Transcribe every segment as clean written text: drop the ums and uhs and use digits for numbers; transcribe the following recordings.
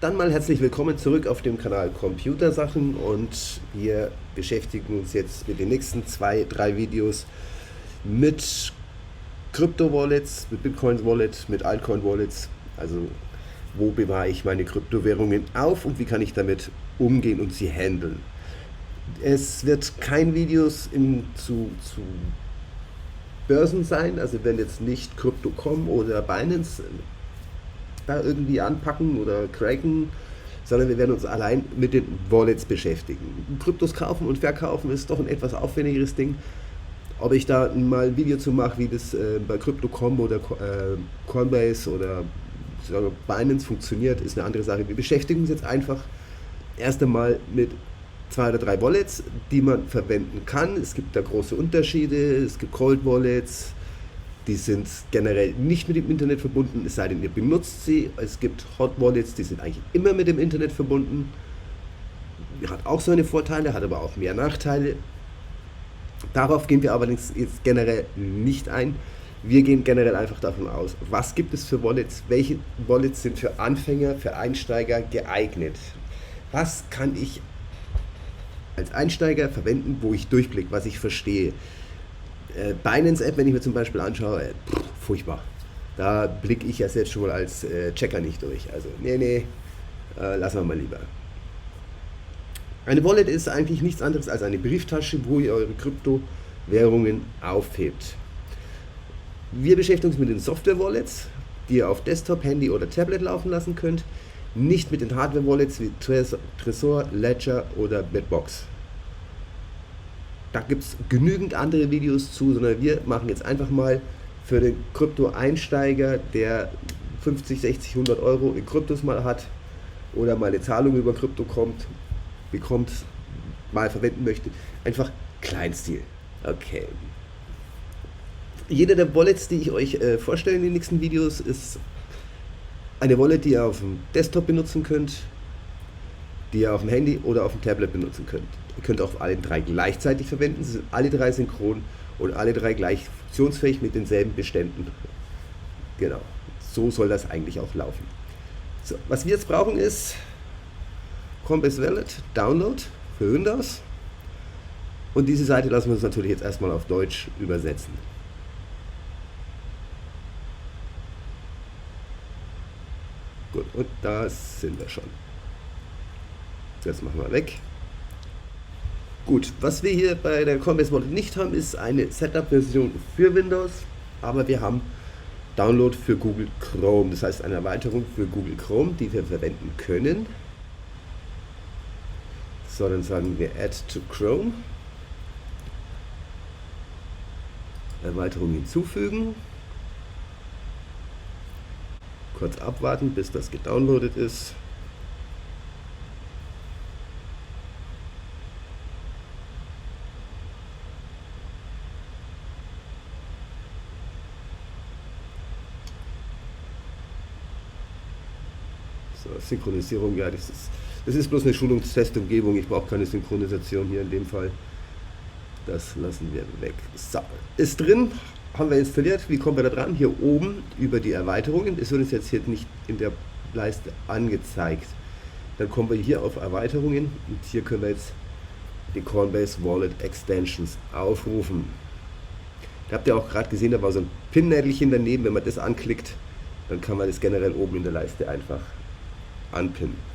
Dann mal herzlich willkommen zurück auf dem Kanal Computersachen und wir beschäftigen uns jetzt mit den nächsten 2, 3 Videos mit Krypto-Wallets, mit Bitcoin-Wallet, mit Altcoin-Wallets, also wo bewahre ich meine Kryptowährungen auf und wie kann ich damit umgehen und sie handeln. Es wird kein Videos zu Börsen sein, also wenn jetzt nicht Crypto.com oder Binance da irgendwie anpacken oder cracken, sondern wir werden uns allein mit den Wallets beschäftigen. Kryptos kaufen und verkaufen ist doch ein etwas aufwendigeres Ding. Ob ich da mal ein Video zu mache, wie das bei Crypto.com oder Coinbase oder Binance funktioniert, ist eine andere Sache. Wir beschäftigen uns jetzt einfach erst einmal mit 2 oder 3 Wallets, die man verwenden kann. Es gibt da große Unterschiede. Es gibt Cold Wallets, die sind generell nicht mit dem Internet verbunden, es sei denn, ihr benutzt sie. Es gibt Hot Wallets, die sind eigentlich immer mit dem Internet verbunden. Hat auch seine Vorteile, hat aber auch mehr Nachteile. Darauf gehen wir allerdings jetzt generell nicht ein. Wir gehen generell einfach davon aus, was gibt es für Wallets, welche Wallets sind für Anfänger, für Einsteiger geeignet. Was kann ich als Einsteiger verwenden, wo ich durchblicke, was ich verstehe. Binance-App, wenn ich mir zum Beispiel anschaue, furchtbar. Da blicke ich ja selbst schon mal als Checker nicht durch. Also, nee, lassen wir mal lieber. Eine Wallet ist eigentlich nichts anderes als eine Brieftasche, wo ihr eure Kryptowährungen aufhebt. Wir beschäftigen uns mit den Software-Wallets, die ihr auf Desktop, Handy oder Tablet laufen lassen könnt. Nicht mit den Hardware-Wallets wie Trezor, Ledger oder Bitbox. Da gibt es genügend andere Videos zu, sondern wir machen jetzt einfach mal für den Krypto-Einsteiger, der 50, 60, 100 Euro in Kryptos mal hat oder mal eine Zahlung über Krypto bekommt, mal verwenden möchte, einfach Kleinstil. Okay. Jede der Wallets, die ich euch vorstelle in den nächsten Videos, ist eine Wallet, die ihr auf dem Desktop benutzen könnt, die ihr auf dem Handy oder auf dem Tablet benutzen könnt. Ihr könnt auch alle 3 gleichzeitig verwenden, sie sind alle 3 synchron und alle 3 gleich funktionsfähig mit denselben Beständen. Genau, so soll das eigentlich auch laufen. So, was wir jetzt brauchen ist Coinbase Wallet Download für Windows und diese Seite lassen wir uns natürlich jetzt erstmal auf Deutsch übersetzen. Gut, und da sind wir schon. Das machen wir weg. Gut, was wir hier bei der Coinbase Wallet nicht haben, ist eine Setup-Version für Windows, aber wir haben Download für Google Chrome, das heißt eine Erweiterung für Google Chrome, die wir verwenden können. So, dann sagen wir Add to Chrome. Erweiterung hinzufügen. Kurz abwarten, bis das gedownloadet ist. So, Synchronisierung, ja, das ist bloß eine Schulungstestumgebung. Ich brauche keine Synchronisation hier in dem Fall. Das lassen wir weg. So, ist drin. Haben wir installiert. Wie kommen wir da dran? Hier oben über die Erweiterungen. Es wird uns jetzt hier nicht in der Leiste angezeigt. Dann kommen wir hier auf Erweiterungen und hier können wir jetzt die Coinbase Wallet Extensions aufrufen. Da habt ihr auch gerade gesehen, da war so ein Pin-Nädelchen daneben. Wenn man das anklickt, dann kann man das generell oben in der Leiste einfach anpinnen.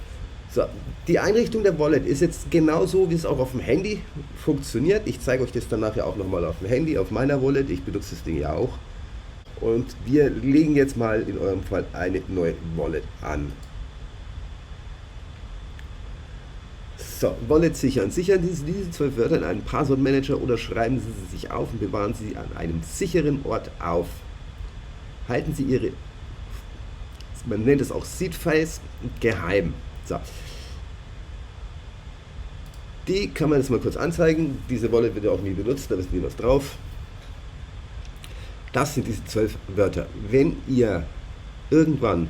So, die Einrichtung der Wallet ist jetzt genauso, wie es auch auf dem Handy funktioniert. Ich zeige euch das dann nachher auch nochmal auf dem Handy, auf meiner Wallet. Ich benutze das Ding ja auch. Und wir legen jetzt mal in eurem Fall eine neue Wallet an. So, Wallet sichern. Sichern Sie diese 12 Wörter in einen Passwortmanager oder schreiben Sie sie sich auf und bewahren Sie an einem sicheren Ort auf. Halten Sie Ihre, man nennt es auch Seed-Files, geheim. So. Die kann man jetzt mal kurz anzeigen. Diese Wallet wird ja auch nie benutzt, da wissen wir was drauf. Das sind diese 12 Wörter. Wenn ihr irgendwann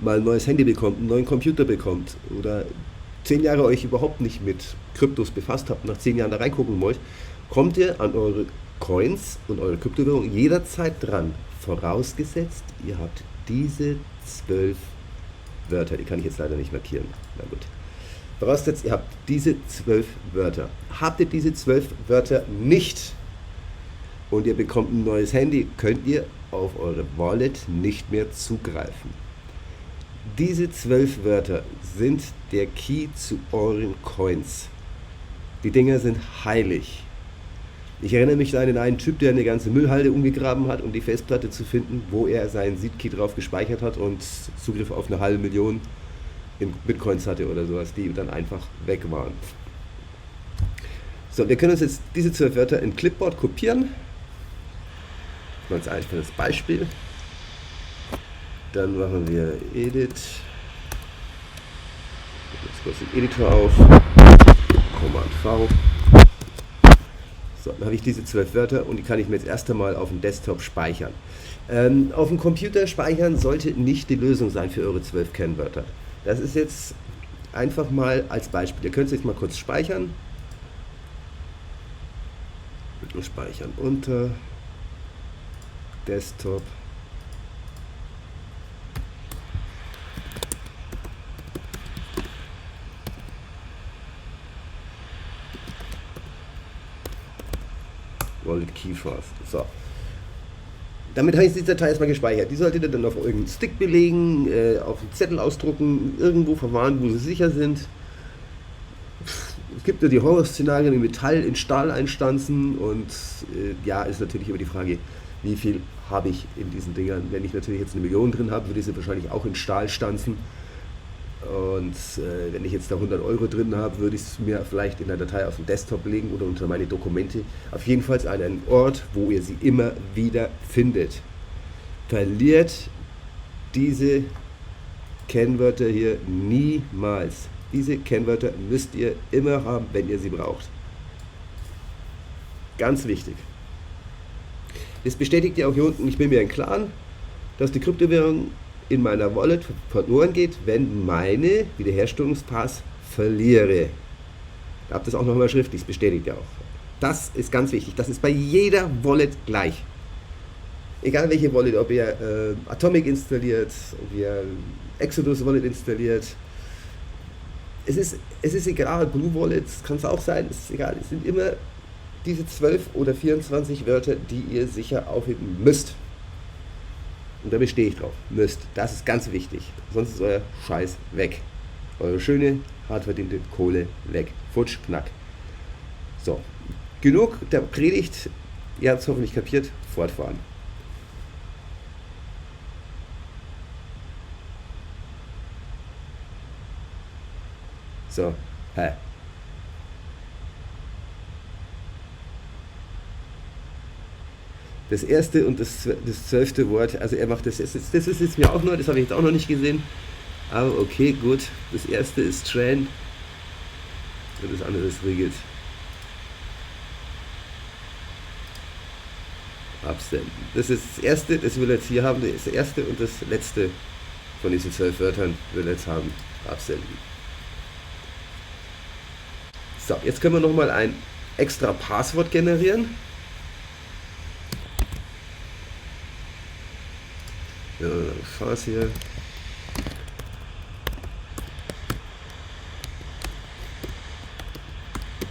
mal ein neues Handy bekommt, einen neuen Computer bekommt oder 10 Jahre euch überhaupt nicht mit Kryptos befasst habt, nach 10 Jahren da reingucken wollt, kommt ihr an eure Coins und eure Kryptowährung jederzeit dran. Vorausgesetzt, ihr habt diese 12 Wörter. Die kann ich jetzt leider nicht markieren. Na gut. Voraussetzt, ihr habt diese 12 Wörter. Habt ihr diese 12 Wörter nicht und ihr bekommt ein neues Handy, könnt ihr auf eure Wallet nicht mehr zugreifen. Diese 12 Wörter sind der Key zu euren Coins. Die Dinger sind heilig. Ich erinnere mich an einen Typ, der eine ganze Müllhalde umgegraben hat, um die Festplatte zu finden, wo er seinen Seed-Key drauf gespeichert hat und Zugriff auf 500.000 in Bitcoins hatte oder sowas, die dann einfach weg waren. So, wir können uns jetzt diese 12 Wörter in Clipboard kopieren. Ganz einfaches Beispiel. Dann machen wir Edit. Jetzt kurz den Editor auf. Command V. So, dann habe ich diese 12 Wörter und die kann ich mir jetzt erst einmal auf dem Desktop speichern. Auf dem Computer speichern sollte nicht die Lösung sein für eure 12 Kennwörter. Das ist jetzt einfach mal als Beispiel. Ihr könnt es jetzt mal kurz speichern. Speichern unter Desktop. Wallet Keyforce. So. Damit habe ich die Datei erstmal gespeichert. Die solltet ihr dann auf irgendeinen Stick belegen, auf einen Zettel ausdrucken, irgendwo verwahren, wo sie sicher sind. Es gibt ja die Horrorszenarien in Metall, in Stahl einstanzen und ja, ist natürlich immer die Frage, wie viel habe ich in diesen Dingern. Wenn ich natürlich jetzt 1 Million drin habe, würde ich sie wahrscheinlich auch in Stahl stanzen. Und wenn ich jetzt da 100 Euro drin habe, würde ich es mir vielleicht in der Datei auf den Desktop legen oder unter meine Dokumente. Auf jeden Fall an einen Ort, wo ihr sie immer wieder findet. Verliert diese Kennwörter hier niemals. Diese Kennwörter müsst ihr immer haben, wenn ihr sie braucht. Ganz wichtig. Das bestätigt ja auch hier unten, ich bin mir im Klaren, dass die Kryptowährung in meiner Wallet verloren geht, wenn meine Wiederherstellungspass verliere. Da habt ihr es auch nochmal schriftlich, das bestätigt ja auch. Das ist ganz wichtig, das ist bei jeder Wallet gleich. Egal welche Wallet, ob ihr Atomic installiert, ob ihr Exodus Wallet installiert. Es ist egal, Blue Wallets kann es auch sein, es ist egal. Es sind immer diese 12 oder 24 Wörter, die ihr sicher aufheben müsst. Und da bestehe ich drauf. Müsst. Das ist ganz wichtig. Sonst ist euer Scheiß weg. Eure schöne, hart verdiente Kohle weg. Futsch, knack. So. Genug der Predigt. Ihr habt es hoffentlich kapiert. Fortfahren. So. Hä? Das erste und das 12. Wort, also er macht das ist jetzt mir auch neu, das habe ich jetzt auch noch nicht gesehen. Aber okay, gut. Das erste ist Trend und das andere ist Rigid. Absenden. Das ist das erste, das will er jetzt hier haben, das erste und das letzte von diesen 12 Wörtern will er jetzt haben. Absenden. So, jetzt können wir nochmal ein extra Passwort generieren. Ja, Spaß hier.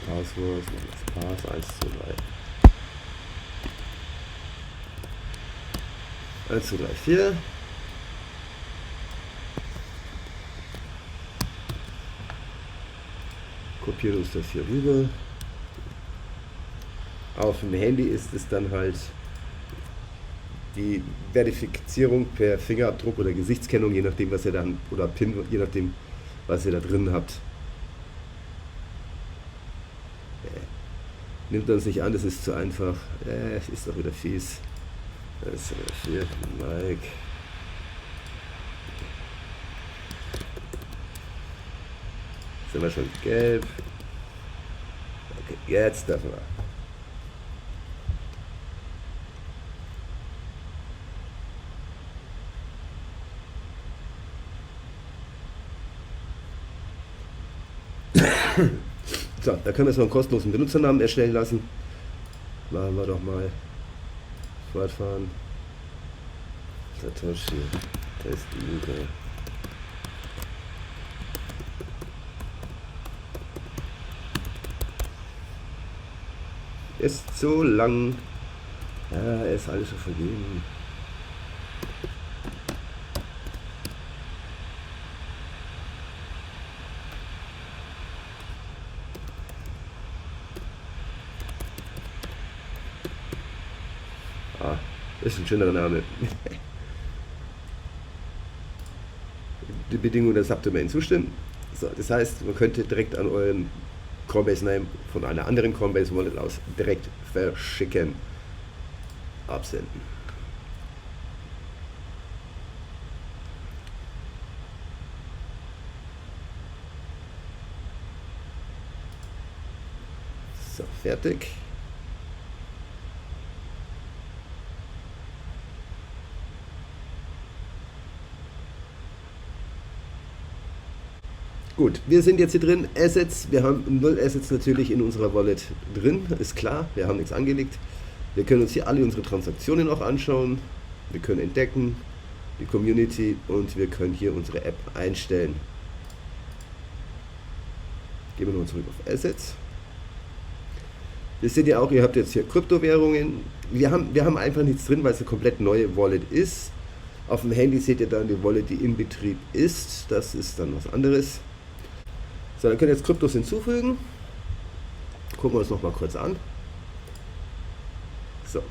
Passwort, das Pass 1, 2, 3. 1, 2, 3, 4. Kopieren uns das hier rüber. Auf dem Handy ist es dann halt die Verifizierung per Fingerabdruck oder Gesichtskennung, je nachdem was ihr dann, oder PIN, je nachdem was ihr da drin habt. Nimmt uns nicht an, das ist zu einfach. Ist doch wieder fies. Das ist wieder Mike. Sind wir schon gelb? Okay, jetzt dürfen wir. So, da können wir jetzt noch einen kostenlosen Benutzernamen erstellen lassen. Machen wir doch mal. Fortfahren. Satoshi. Test User. ist so lang. Ja, er ist alles so vergeben. Ah, ist ein schönerer Name. Die Bedingung der Subdomain zustimmen. So, das heißt, man könnte direkt an euren Coinbase-Name von einer anderen Coinbase-Wallet aus direkt verschicken. Absenden. So, fertig. Gut, wir sind jetzt hier drin. Assets, wir haben 0 Assets natürlich in unserer Wallet drin, ist klar, wir haben nichts angelegt. Wir können uns hier alle unsere Transaktionen auch anschauen. Wir können entdecken, die Community und wir können hier unsere App einstellen. Gehen wir nochmal zurück auf Assets. Ihr seht ja auch, ihr habt jetzt hier Kryptowährungen. Wir haben einfach nichts drin, weil es eine komplett neue Wallet ist. Auf dem Handy seht ihr dann die Wallet, die in Betrieb ist. Das ist dann was anderes. So, dann könnt ihr jetzt Kryptos hinzufügen. Gucken wir uns noch mal kurz an. So.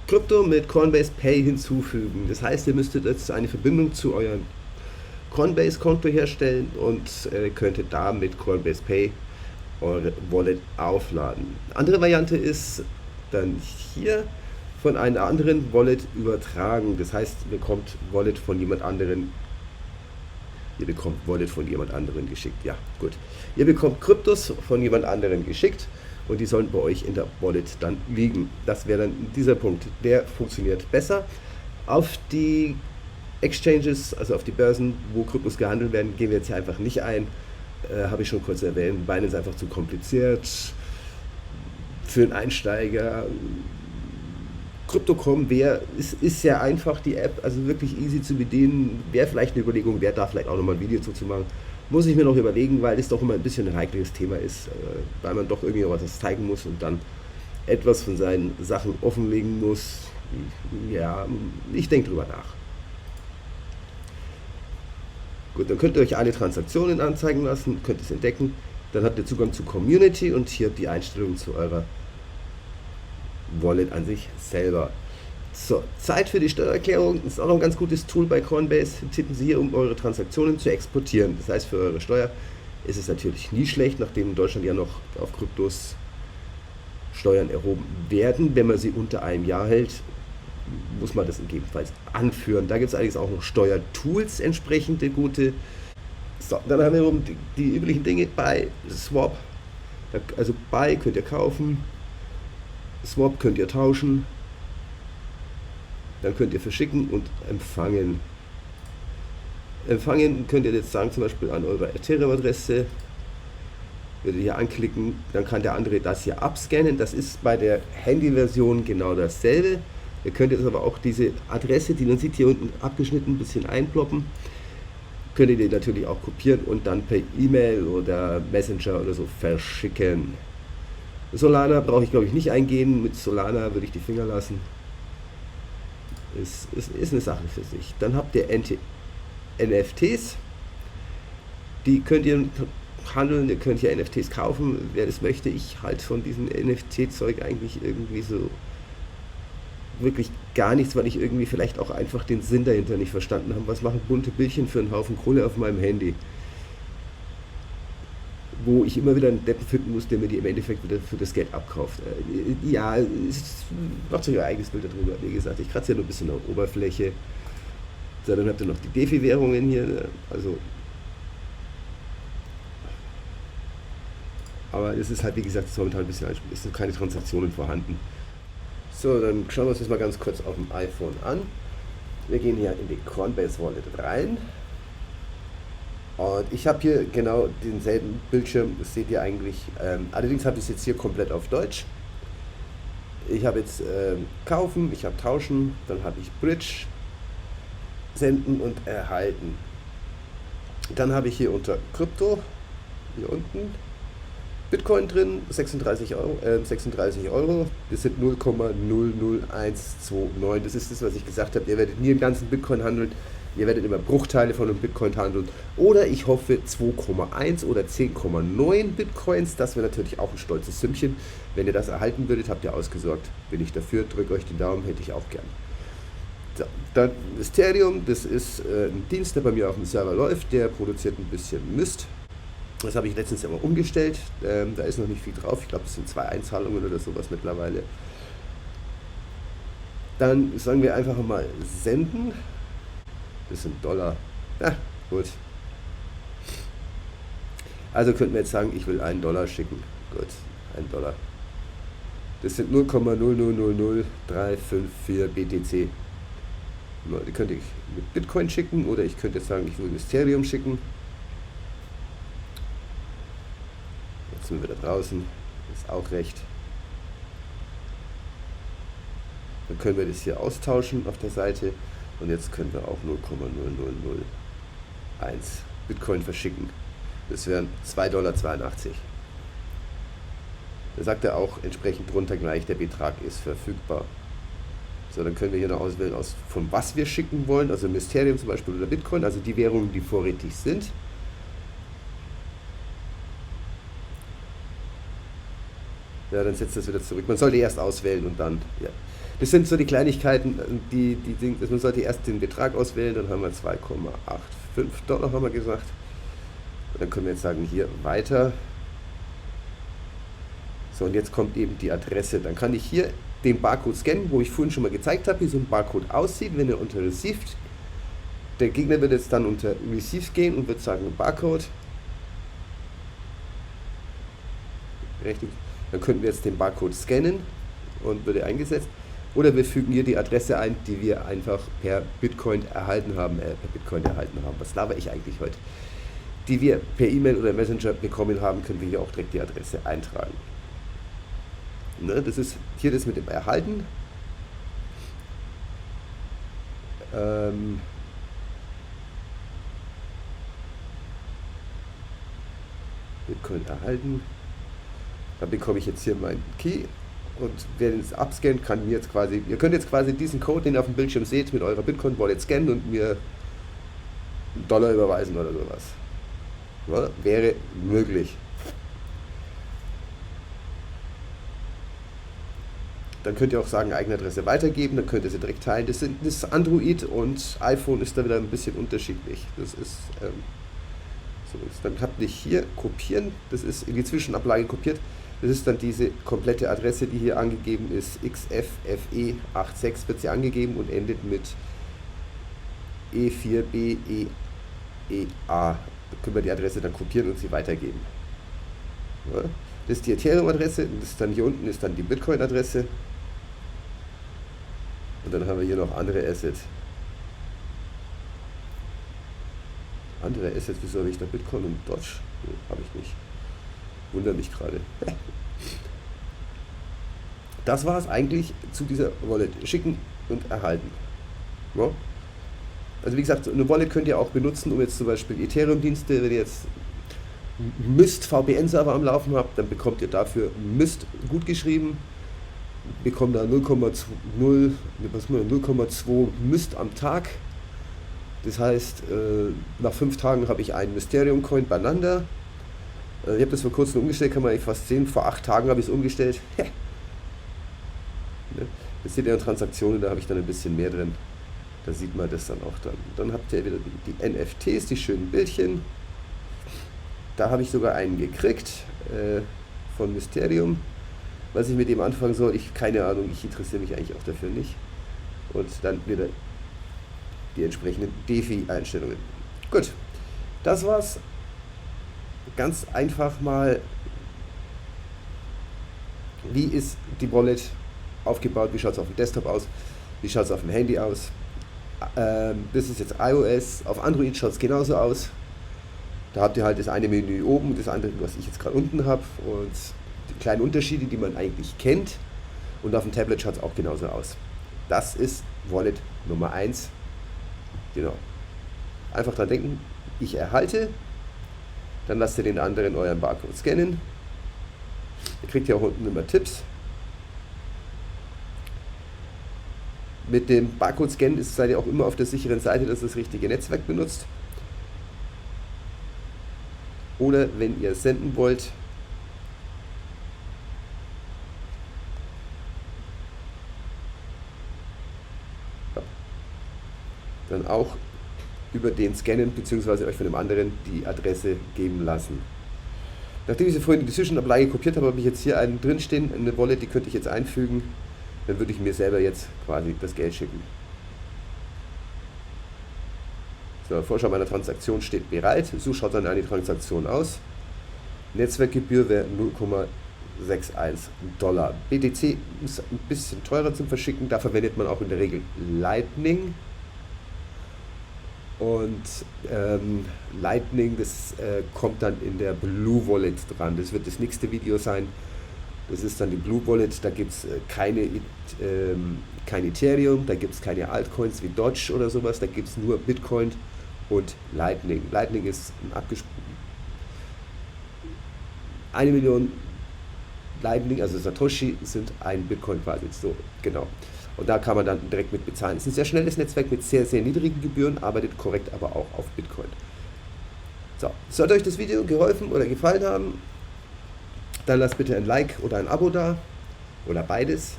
Krypto mit Coinbase Pay hinzufügen. Das heißt, ihr müsstet jetzt eine Verbindung zu eurem Coinbase-Konto herstellen und könntet da mit Coinbase Pay eure Wallet aufladen. Andere Variante ist dann hier von einer anderen Wallet übertragen. Das heißt, ihr bekommt Wallet von jemand anderen. Ihr bekommt Wallet von jemand anderen geschickt. Ja, gut. Ihr bekommt Kryptos von jemand anderen geschickt und die sollen bei euch in der Wallet dann liegen. Das wäre dann dieser Punkt. Der funktioniert besser. Auf die Exchanges, also auf die Börsen, wo Kryptos gehandelt werden, gehen wir jetzt hier einfach nicht ein. Habe ich schon kurz erwähnt. Binance ist einfach zu kompliziert. Für einen Einsteiger. Crypto.com ist sehr einfach, die App, also wirklich easy zu bedienen. Wäre vielleicht eine Überlegung, wer da vielleicht auch nochmal ein Video zu machen. Muss ich mir noch überlegen, weil es doch immer ein bisschen ein heikles Thema ist, weil man doch irgendwie was zeigen muss und dann etwas von seinen Sachen offenlegen muss. Ja, ich denke drüber nach. Gut, dann könnt ihr euch alle Transaktionen anzeigen lassen, könnt es entdecken. Dann habt ihr Zugang zu Community und hier die Einstellung zu eurer Wallet an sich selber. So, Zeit für die Steuererklärung ist auch noch ein ganz gutes Tool bei Coinbase. Tippen Sie hier, um eure Transaktionen zu exportieren. Das heißt, für eure Steuer ist es natürlich nie schlecht, nachdem in Deutschland ja noch auf Kryptos Steuern erhoben werden. Wenn man sie unter einem Jahr hält, muss man das gegebenenfalls anführen. Da gibt es allerdings auch noch Steuertools, entsprechende gute. So, dann haben wir die üblichen Dinge bei Swap. Also Buy könnt ihr kaufen. Swap könnt ihr tauschen, dann könnt ihr verschicken und empfangen. Empfangen könnt ihr jetzt sagen, zum Beispiel an eurer Ethereum-Adresse. Würdet ihr hier anklicken, dann kann der andere das hier abscannen. Das ist bei der Handy-Version genau dasselbe. Ihr könnt jetzt aber auch diese Adresse, die man sieht hier unten abgeschnitten, ein bisschen einploppen. Könnt ihr die natürlich auch kopieren und dann per E-Mail oder Messenger oder so verschicken. Solana brauche ich glaube ich nicht eingehen, mit Solana würde ich die Finger lassen. Ist eine Sache für sich. Dann habt ihr NFTs, die könnt ihr handeln, ihr könnt ja NFTs kaufen, wer das möchte. Ich halte von diesem NFT-Zeug eigentlich irgendwie so wirklich gar nichts, weil ich irgendwie vielleicht auch einfach den Sinn dahinter nicht verstanden habe. Was machen bunte Bildchen für einen Haufen Kohle auf meinem Handy? Wo ich immer wieder einen Deppen finden muss, der mir die im Endeffekt wieder für das Geld abkauft. Ja, macht euch euer eigenes Bild darüber. Wie gesagt, ich kratze ja nur ein bisschen auf der Oberfläche. So, dann habt ihr noch die DeFi-Währungen hier. Also, aber es ist halt, wie gesagt, momentan ein bisschen, es sind keine Transaktionen vorhanden. So, dann schauen wir uns das mal ganz kurz auf dem iPhone an. Wir gehen hier in die Coinbase Wallet rein. Und ich habe hier genau denselben Bildschirm, das seht ihr eigentlich. Allerdings habe ich es jetzt hier komplett auf Deutsch. Ich habe jetzt kaufen, ich habe tauschen, dann habe ich Bridge, senden und erhalten. Dann habe ich hier unter Krypto, hier unten, Bitcoin drin, 36 Euro, 36 Euro, das sind 0,00129. Das ist das, was ich gesagt habe. Ihr werdet nie einen ganzen Bitcoin handeln, ihr werdet immer Bruchteile von einem Bitcoin handeln. Oder ich hoffe 2,1 oder 10,9 Bitcoins. Das wäre natürlich auch ein stolzes Sümmchen. Wenn ihr das erhalten würdet, habt ihr ausgesorgt. Bin ich dafür, drückt euch den Daumen, hätte ich auch gern. So, dann Mysterium, das ist ein Dienst, der bei mir auf dem Server läuft. Der produziert ein bisschen Mist. Das habe ich letztens ja mal umgestellt. Da ist noch nicht viel drauf. Ich glaube, es sind 2 Einzahlungen oder sowas mittlerweile. Dann sagen wir einfach mal senden. Das sind Dollar. Ja, gut. Also könnten wir jetzt sagen, ich will $1 schicken. Gut, $1. Das sind 0,0000354 BTC. Die könnte ich mit Bitcoin schicken oder ich könnte jetzt sagen, ich will Mysterium schicken. Jetzt sind wir wieder draußen. Ist auch recht. Dann können wir das hier austauschen auf der Seite. Und jetzt können wir auch 0,00001 Bitcoin verschicken. Das wären $2,82. Da sagt er auch entsprechend drunter gleich, der Betrag ist verfügbar. So, dann können wir hier noch auswählen, von was wir schicken wollen, also Mysterium zum Beispiel oder Bitcoin, also die Währungen, die vorrätig sind. Ja, dann setzt das wieder zurück. Man sollte erst auswählen und dann, ja. Das sind so die Kleinigkeiten, man sollte erst den Betrag auswählen, dann haben wir $2,85 haben wir gesagt. Und dann können wir jetzt sagen, hier weiter. So, und jetzt kommt eben die Adresse. Dann kann ich hier den Barcode scannen, wo ich vorhin schon mal gezeigt habe, wie so ein Barcode aussieht, wenn er unter Received. Der Gegner wird jetzt dann unter Received gehen und wird sagen Barcode. Richtig. Dann könnten wir jetzt den Barcode scannen und würde eingesetzt. Oder wir fügen hier die Adresse ein, die wir einfach per Bitcoin erhalten haben. Was laber ich eigentlich heute? Die wir per E-Mail oder Messenger bekommen haben, können wir hier auch direkt die Adresse eintragen. Ne, das ist hier das mit dem Erhalten. Bitcoin erhalten. Dann bekomme ich jetzt hier meinen Key. Und wer den abscannt, kann mir jetzt quasi, ihr könnt jetzt quasi diesen Code, den ihr auf dem Bildschirm seht, mit eurer Bitcoin-Wallet scannen und mir $1 überweisen oder sowas. Ja, wäre möglich. Dann könnt ihr auch sagen, eigene Adresse weitergeben, dann könnt ihr sie direkt teilen. Das Android und iPhone ist da wieder ein bisschen unterschiedlich. Das ist so. Dann habt ihr hier kopieren, das ist in die Zwischenablage kopiert. Das ist dann diese komplette Adresse, die hier angegeben ist. XFFE86 wird sie angegeben und endet mit E4BEEA. Da können wir die Adresse dann kopieren und sie weitergeben. Ja, das ist die Ethereum-Adresse, das ist dann hier unten ist dann die Bitcoin-Adresse. Und dann haben wir hier noch andere Assets. Andere Assets, wieso habe ich da Bitcoin und Dodge? Nee, habe ich nicht. Wundert mich gerade. Das war es eigentlich zu dieser Wallet. Schicken und erhalten. Ja? Also wie gesagt, eine Wallet könnt ihr auch benutzen, um jetzt zum Beispiel Ethereum-Dienste, wenn ihr jetzt Myst VPN-Server am Laufen habt, dann bekommt ihr dafür Myst gut geschrieben, bekommt da 0,2 Myst am Tag. Das heißt, nach 5 Tagen habe ich einen Mysterium-Coin beieinander. Ich habe das vor kurzem umgestellt, kann man eigentlich fast sehen. Vor 8 Tagen habe ich es umgestellt. Das seht ihr in Transaktionen, da habe ich dann ein bisschen mehr drin. Da sieht man das dann auch dann. Dann habt ihr wieder die NFTs, die schönen Bildchen. Da habe ich sogar einen gekriegt von Mysterium. Was ich mit dem anfangen soll, keine Ahnung, ich interessiere mich eigentlich auch dafür nicht. Und dann wieder die entsprechenden DeFi-Einstellungen. Gut, das war's. Ganz einfach mal, wie ist die Wallet aufgebaut, wie schaut es auf dem Desktop aus, wie schaut es auf dem Handy aus. Das ist jetzt iOS, auf Android schaut es genauso aus. Da habt ihr halt das eine Menü oben, das andere, was ich jetzt gerade unten habe und die kleinen Unterschiede, die man eigentlich kennt. Und auf dem Tablet schaut es auch genauso aus. Das ist Wallet Nummer 1. Genau. Einfach dran denken, ich erhalte, dann lasst ihr den anderen euren Barcode scannen Ihr kriegt ja auch unten immer Tipps. Mit dem Barcode-Scan seid ihr auch immer auf der sicheren Seite, dass ihr das richtige Netzwerk benutzt. Oder wenn ihr senden wollt, dann auch über den Scannen bzw. euch von dem anderen die Adresse geben lassen. Nachdem ich sie vorhin die Zwischenablage kopiert habe, habe ich jetzt hier einen drinstehen, eine Wallet, die könnte ich jetzt einfügen. Dann würde ich mir selber jetzt quasi das Geld schicken. So, Vorschau meiner Transaktion steht bereit. So schaut dann eine Transaktion aus. Netzwerkgebühr wäre 0,61 $. BTC ist ein bisschen teurer zum Verschicken, da verwendet man auch in der Regel Lightning. Und Lightning, das kommt dann in der Blue Wallet dran. Das wird das nächste Video sein. Das ist dann die Blue Wallet. Da gibt es kein Ethereum, da gibt es keine Altcoins wie Doge oder sowas. Da gibt es nur Bitcoin und Lightning. Lightning ist ein 1 Million Lightning, also Satoshi, sind ein Bitcoin quasi. So, genau. Und da kann man dann direkt mit bezahlen. Es ist ein sehr schnelles Netzwerk mit sehr, sehr niedrigen Gebühren, arbeitet korrekt aber auch auf Bitcoin. So, sollte euch das Video geholfen oder gefallen haben, dann lasst bitte ein Like oder ein Abo da oder beides.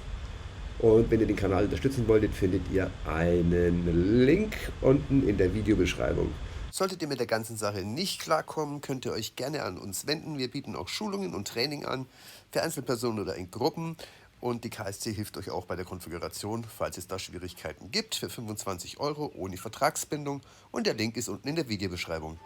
Und wenn ihr den Kanal unterstützen wolltet, findet ihr einen Link unten in der Videobeschreibung. Solltet ihr mit der ganzen Sache nicht klarkommen, könnt ihr euch gerne an uns wenden. Wir bieten auch Schulungen und Training an für Einzelpersonen oder in Gruppen. Und die KSC hilft euch auch bei der Konfiguration, falls es da Schwierigkeiten gibt, für 25 € ohne Vertragsbindung. Und der Link ist unten in der Videobeschreibung.